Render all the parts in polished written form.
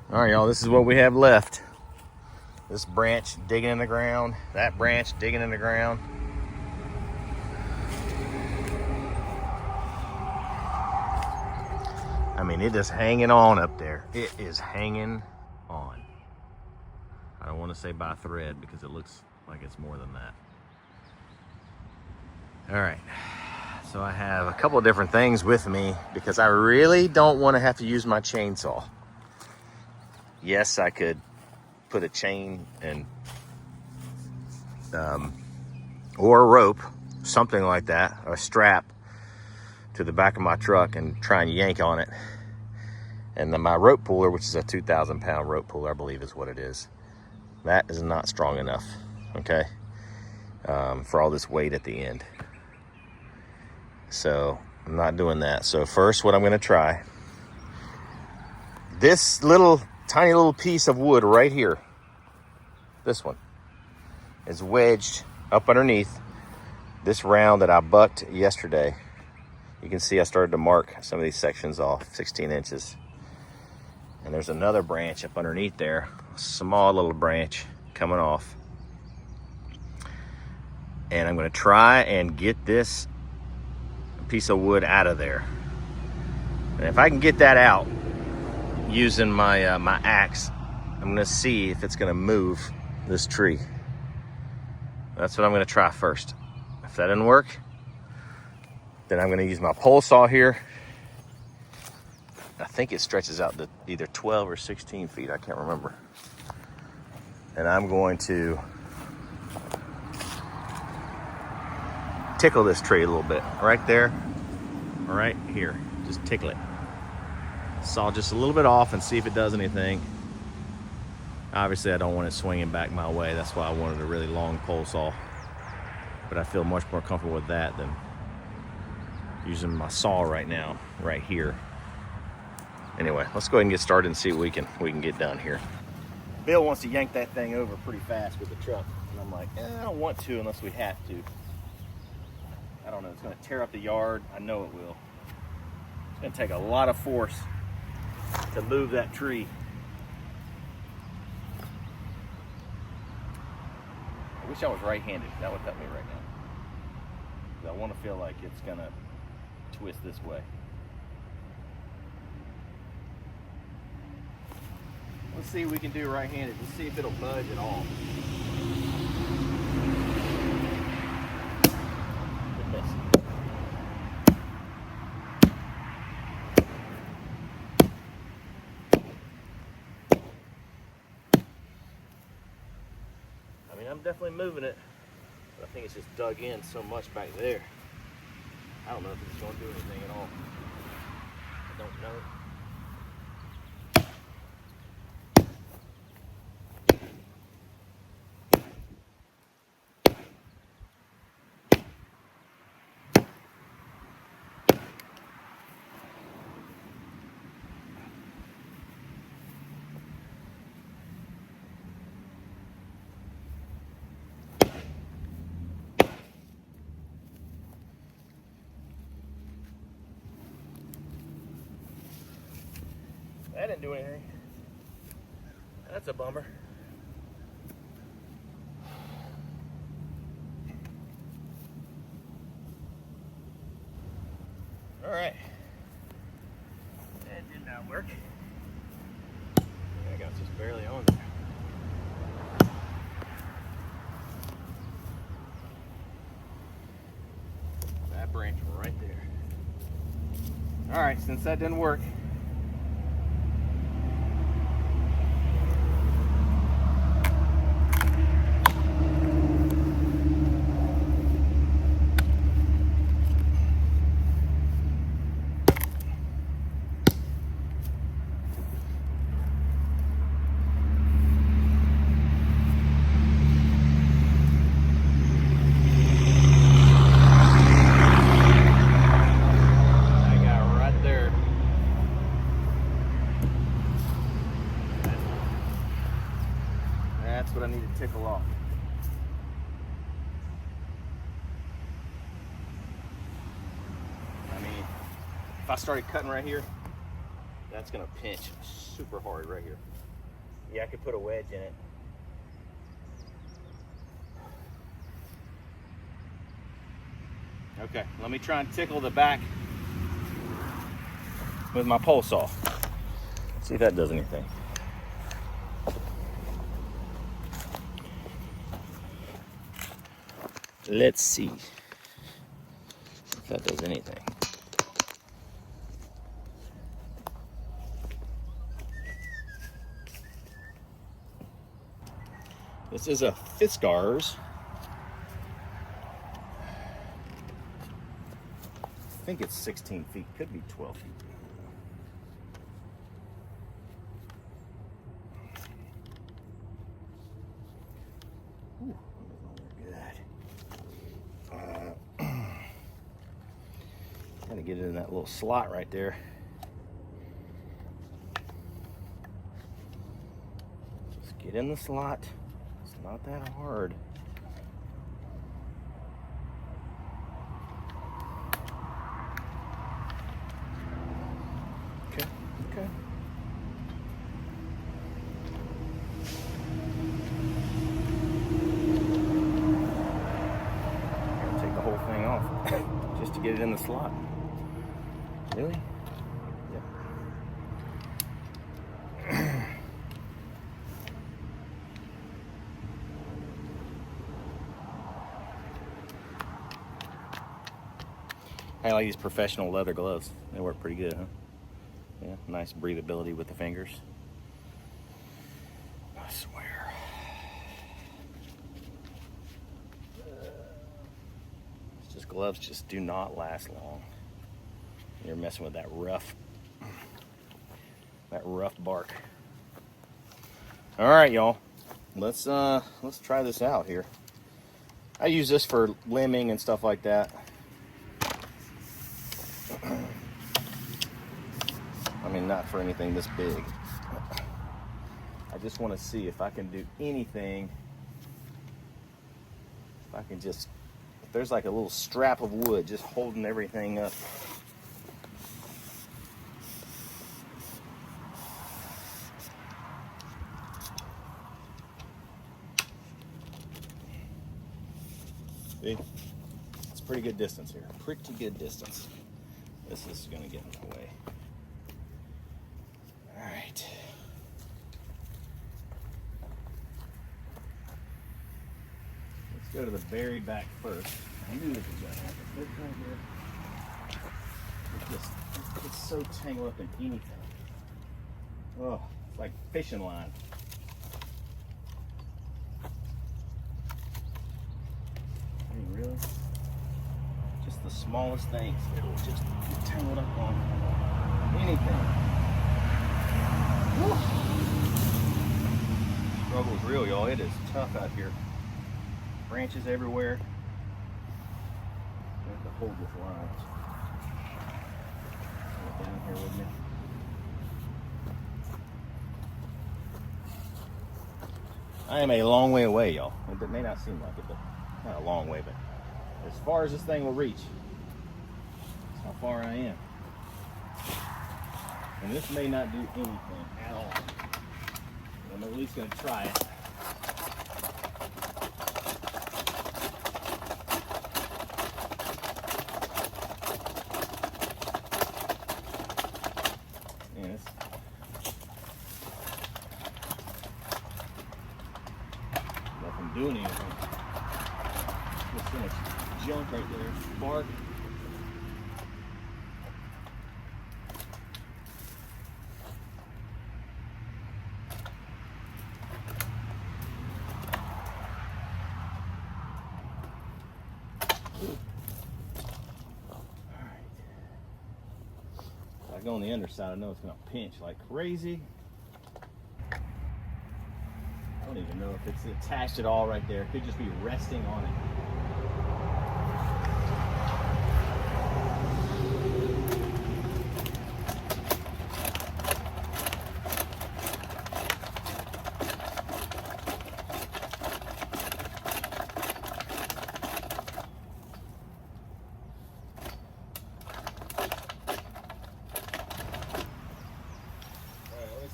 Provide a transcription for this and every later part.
All right, y'all, this is what we have left. This branch digging in the ground, that branch digging in the ground. I mean, it is hanging on up there. It is hanging on. I don't want to say by a thread because it looks like it's more than that. All right, so I have a couple of different things with me because I really don't want to have to use my chainsaw. Yes, I could put a chain and or a rope, something like that, a strap to the back of my truck and try and yank on it. And then my rope puller, which is a 2,000 pound rope puller, I believe is what it is, that is not strong enough, okay, for all this weight at the end. So I'm not doing that. So first, what I'm going to try, this tiny little piece of wood right here, this one, is wedged up underneath this round that I bucked yesterday. You can see I started to mark some of these sections off, 16 inches. And there's another branch up underneath there, a small little branch coming off. And I'm going to try and get this piece of wood out of there. And if I can get that out using my my axe, I'm going to see if it's going to move this tree. That's what I'm going to try first. If that doesn't work, then I'm going to use my pole saw here. I think it stretches out to either 12 or 16 feet. I can't remember. And I'm going to tickle this tree a little bit. Right there, right here. Just tickle it. Saw just a little bit off and see if it does anything. Obviously, I don't want it swinging back my way. That's why I wanted a really long pole saw. But I feel much more comfortable with that than using my saw right now, right here. Anyway, let's go ahead and get started and see what we can get done here. Bill wants to yank that thing over pretty fast with the truck. And I'm like, I don't want to unless we have to. I don't know, it's gonna tear up the yard. I know it will. It's gonna take a lot of force to move that tree. I wish I was right-handed. That would help me right now. 'Cause I want to feel like it's gonna twist this way. Let's see what we can do right-handed. Let's see if it'll budge at all. I mean, I'm definitely moving it, but I think it's just dug in so much back there. I don't know if it's going to do anything at all. I don't know. That didn't do anything. That's a bummer. All right. That did not work. I got just barely on there. That branch right there. All right, since that didn't work, that's what I need to tickle off. I mean, if I started cutting right here, That's gonna pinch super hard right here. Yeah, I could put a wedge in it. Okay, let me try and tickle the back with my pole saw. See if that does anything. Let's see if that does anything. This is a Fiskars. I think it's 16 feet, could be 12 feet. Ooh, good. Gotta get it in that little slot right there. Just get in the slot. It's not that hard. Okay. Gotta take the whole thing off just to get it in the slot. Really? Yep. I like these professional leather gloves. They work pretty good, huh? Yeah, nice breathability with the fingers. I swear. It's just gloves just do not last long. You're messing with that rough bark. All right, y'all. Let's try this out here. I use this for limbing and stuff like that. I mean, not for anything this big. I just want to see if I can do anything. If I can just, if there's like a little strap of wood just holding everything up. See? It's a pretty good distance here. Pretty good distance. This is going to get in the way. All right. Let's go to the very back first. I knew this was going to happen. Look right here. It's so tangled up in anything. Oh, it's like fishing line. I mean, really? Just the smallest things. It'll just get tangled up on anything. Woo. Struggle is real, y'all. It is tough out here. Branches everywhere. I have to hold this line. Get down here with me. I am a long way away, y'all. It may not seem like it, but not a long way, but as far as this thing will reach, that's how far I am. And this may not do anything at all. But I'm at least going to try it. And it's nothing doing anything. Just so much junk right there. Bark. If I go on the underside, I know it's going to pinch like crazy. I don't even know if it's attached at all right there. It could just be resting on it.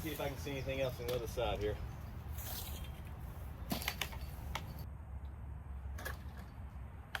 See if I can see anything else on the other side here.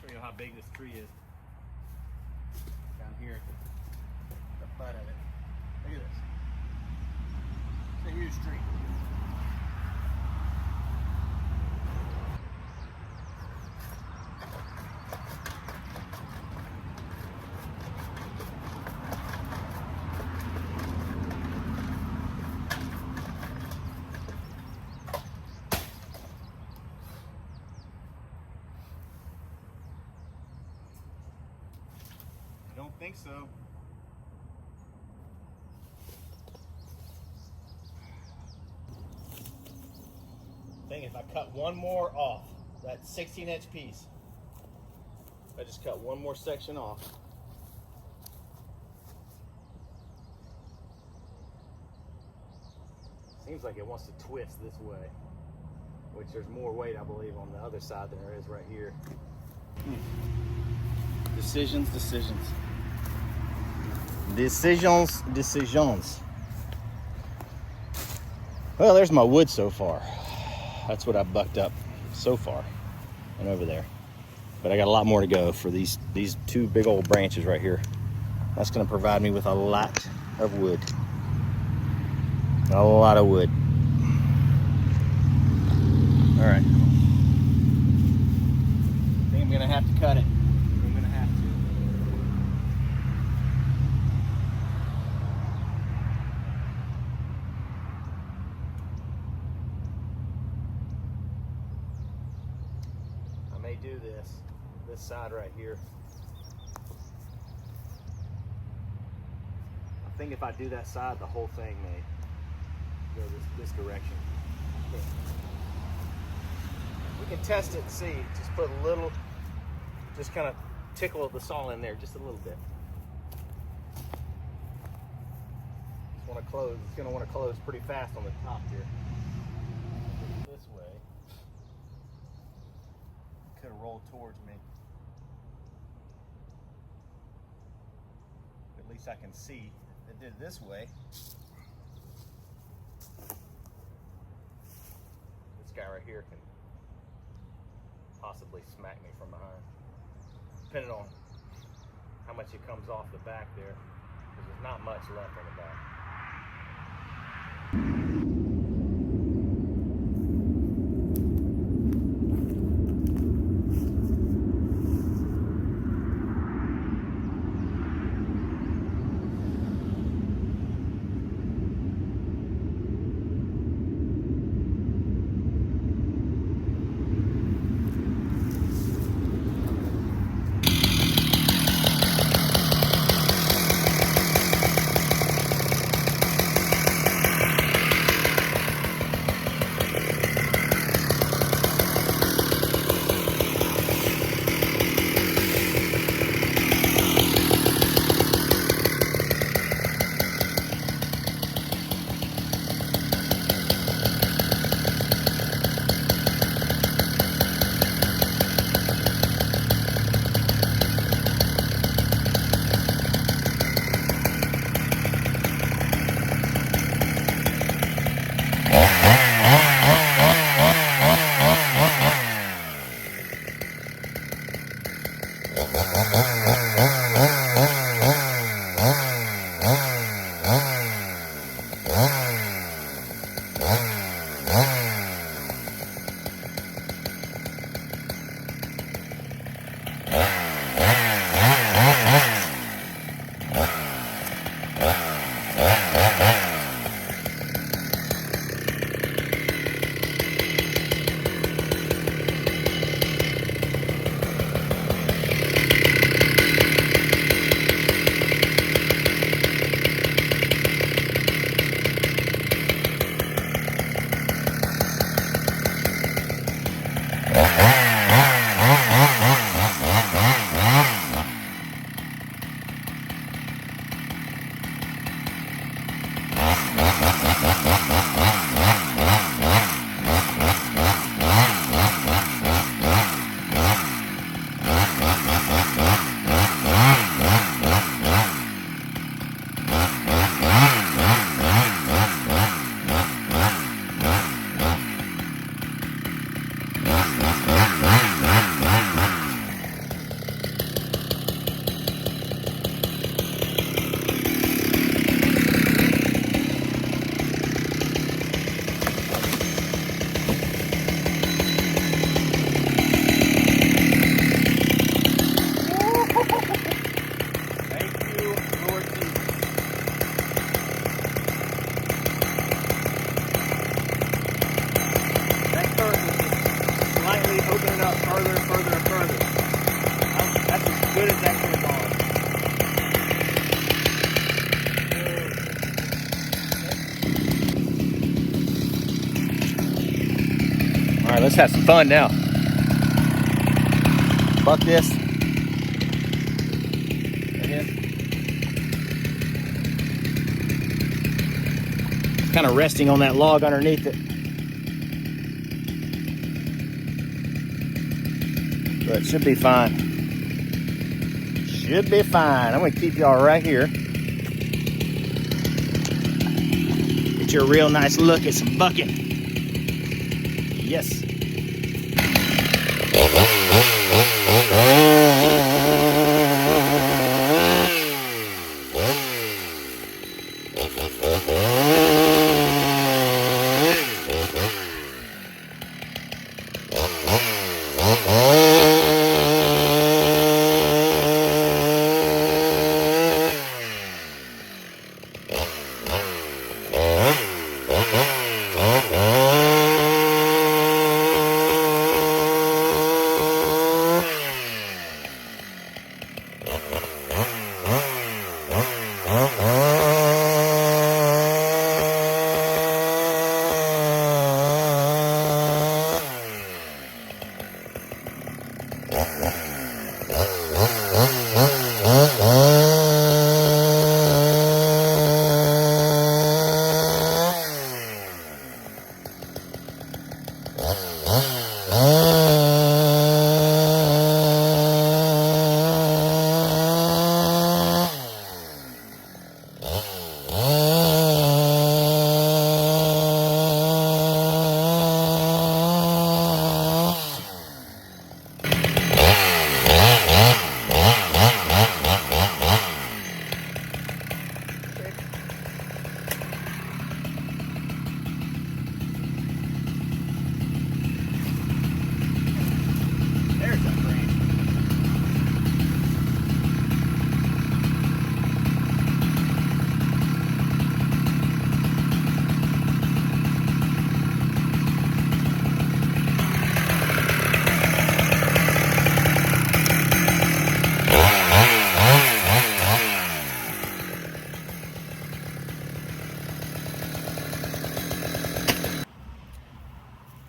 Show you how big this tree is. Down here at the butt of it. Look at this. It's a huge tree. I don't think so. I think if I cut one more off, that 16-inch piece, if I just cut one more section off, seems like it wants to twist this way, which there's more weight, I believe, on the other side than there is right here. Decisions. Well, there's my wood so far. That's what I bucked up so far and over there. But I got a lot more to go for these two big old branches right here. That's gonna provide me with a lot of wood. A lot of wood. All right. I think I'm gonna have to cut it. I'm gonna have to. I may do this side right here. I think if I do that side, the whole thing may go this direction. We can test it and see. Just put a little, just kind of tickle the saw in there just a little bit. Just want to close. It's going to want to close pretty fast on the top here. This way. Could have rolled towards me. At least I can see. If it did this way, this guy right here can possibly smack me from behind, depending on how much it comes off the back there, because there's not much left on the back. further and further and further. That's as good as that could have gone. All right, let's have some fun now. Buck this. Again. It's kind of resting on that log underneath it. But it should be fine. Should be fine. I'm going to keep y'all right here. Get you a real nice look at some bucking. Yes.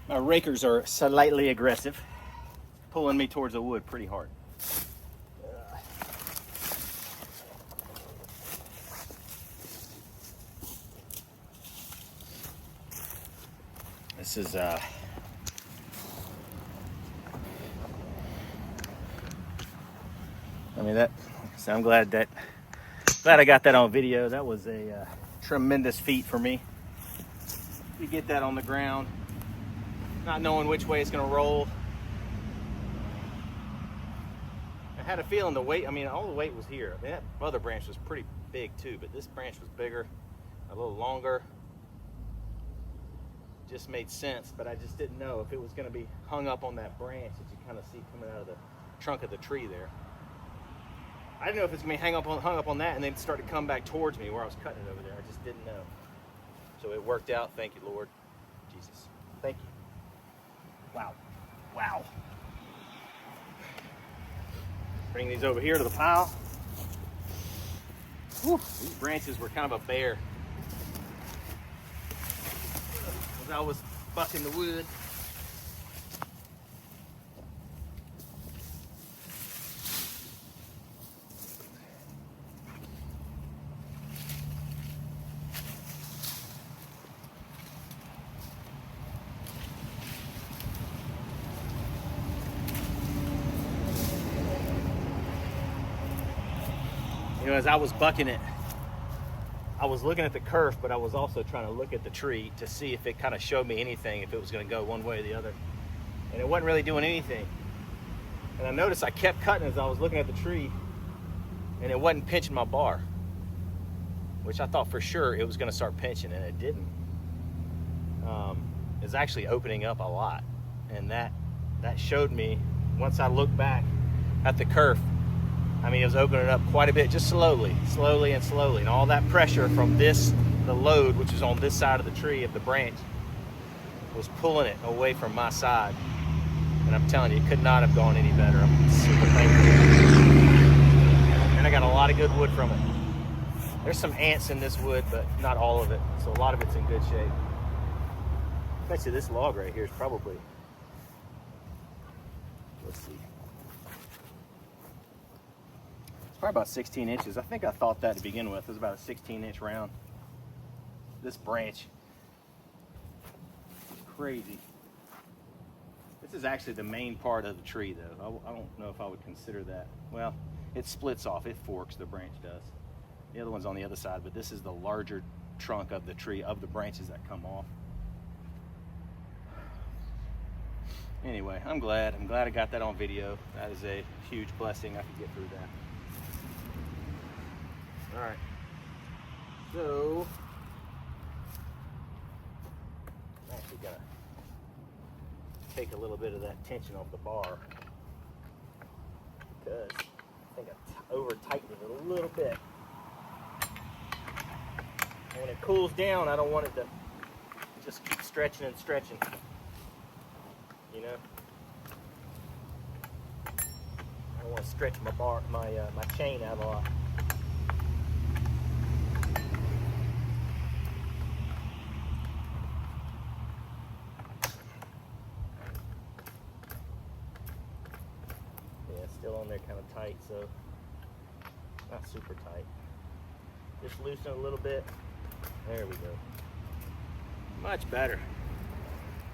My rakers are slightly aggressive, pulling me towards the wood pretty hard. This is so I'm glad I got that on video. That was a tremendous feat for me. You get that on the ground, not knowing which way it's going to roll. I had a feeling the weight, all the weight was here. That other branch was pretty big too, but this branch was bigger, a little longer. Just made sense, but I just didn't know if it was going to be hung up on that branch that you kind of see coming out of the trunk of the tree there. I didn't know if it's going to be hung up on that and then start to come back towards me where I was cutting it over there. I just didn't know. So it worked out. Thank you, Lord Jesus. Thank you. Wow. Wow. Bring these over here to the pile. Whew. These branches were kind of a bear as I was bucking the wood. You know, as I was bucking it, I was looking at the kerf, but I was also trying to look at the tree to see if it kind of showed me anything, if it was going to go one way or the other. And it wasn't really doing anything. And I noticed I kept cutting as I was looking at the tree, and it wasn't pinching my bar, which I thought for sure it was going to start pinching, and it didn't. It's actually opening up a lot. And that showed me, once I looked back at the kerf, it was opening up quite a bit, just slowly. And all that pressure from the load, which is on this side of the tree of the branch, was pulling it away from my side. And I'm telling you, it could not have gone any better. I'm super thankful. And I got a lot of good wood from it. There's some ants in this wood, but not all of it. So a lot of it's in good shape. I bet you this log right here is probably, let's see. It's probably about 16 inches. I think I thought that to begin with. It was about a 16-inch round. This branch is crazy. This is actually the main part of the tree though. I don't know if I would consider that. Well, it splits off, it forks, the branch does. The other one's on the other side, but this is the larger trunk of the tree, of the branches that come off. Anyway, I'm glad I got that on video. That is a huge blessing. I could get through that. All right, so I'm actually gonna take a little bit of that tension off the bar because I think I over tightened it a little bit. And when it cools down, I don't want it to just keep stretching and stretching. You know, I don't want to stretch my bar, my chain out a lot. Yeah, it's still on there, kind of tight, so not super tight. Just loosen it a little bit. There we go. Much better.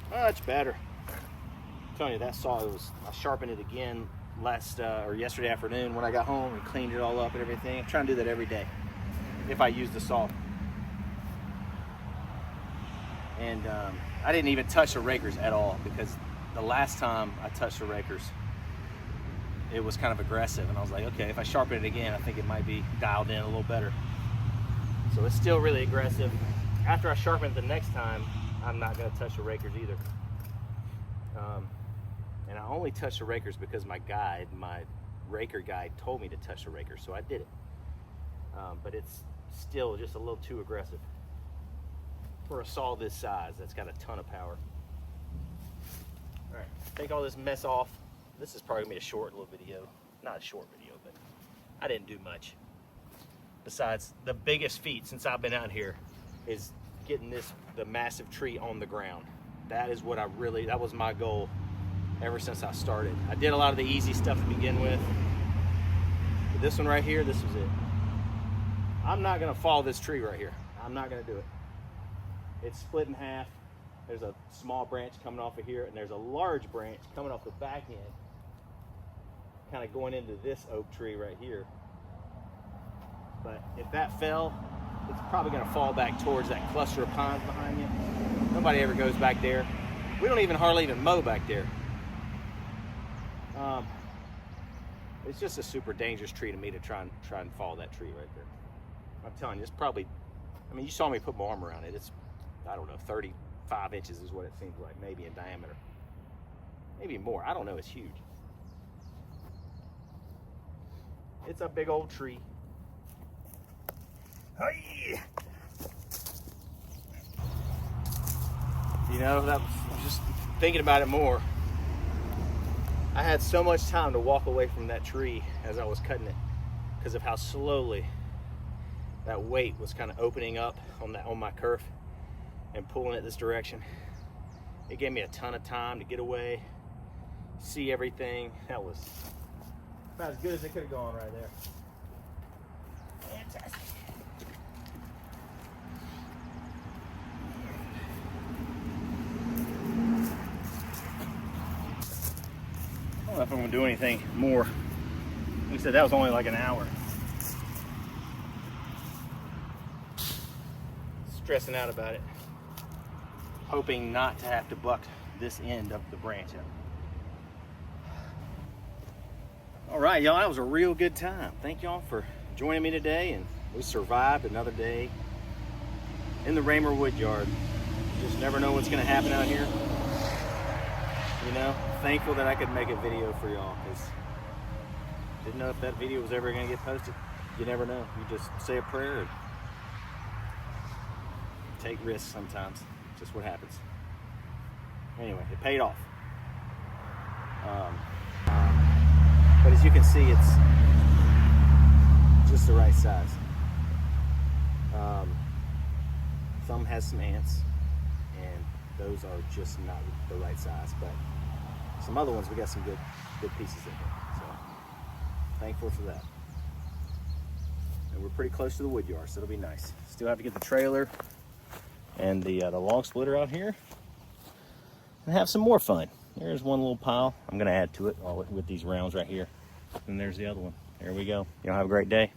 Much better. I'm telling you, that saw, I sharpened it again yesterday afternoon when I got home and cleaned it all up and everything. I'm trying to do that every day if I use the saw. And I didn't even touch the rakers at all because the last time I touched the rakers, it was kind of aggressive, and I was like, okay, if I sharpen it again, I think it might be dialed in a little better. So it's still really aggressive. After I sharpen it the next time, I'm not going to touch the rakers either. And I only touch the rakers because my raker guide told me to touch the rakers, so I did it. But it's still just a little too aggressive for a saw this size that's got a ton of power. All right, take all this mess off. This is probably gonna be a short little video. Not a short video, but I didn't do much. Besides, the biggest feat since I've been out here is getting the massive tree on the ground. That was my goal ever since I started. I did a lot of the easy stuff to begin with. But this one right here, this was it. I'm not gonna fall this tree right here. I'm not gonna do it. It's split in half. There's a small branch coming off of here, and there's a large branch coming off the back end, kind of going into this oak tree right here. But if that fell, it's probably gonna fall back towards that cluster of pines behind you. Nobody ever goes back there. We don't even hardly even mow back there. It's just a super dangerous tree to me to try and fall that tree right there. I'm telling you, it's probably, I mean, you saw me put my arm around it. It's, I don't know, 35 inches is what it seems like, maybe in diameter. Maybe more, I don't know, it's huge. It's a big old tree. Hey! You know, I was just thinking about it more. I had so much time to walk away from that tree as I was cutting it because of how slowly that weight was kind of opening up on my kerf and pulling it this direction. It gave me a ton of time to get away, see everything. That was about as good as it could have gone right there. Fantastic. I don't know if I'm gonna do anything more. Like I said, that was only like an hour. Stressing out about it. Hoping not to have to buck this end of the branch up. All right, y'all, that was a real good time. Thank y'all for joining me today, and we survived another day in the Raymer Wood Yard. You just never know what's gonna happen out here. You know, thankful that I could make a video for y'all, because didn't know if that video was ever gonna get posted. You never know. You just say a prayer and take risks sometimes. Just what happens. Anyway, it paid off. But as you can see, it's just the right size. Some has some ants, and those are just not the right size. But some other ones, we got some good pieces in here. So thankful for that. And we're pretty close to the wood yard, so it'll be nice. Still have to get the trailer and the log splitter out here and have some more fun. There's one little pile. I'm gonna add to it with these rounds right here. And there's the other one. There we go. Y'all have a great day.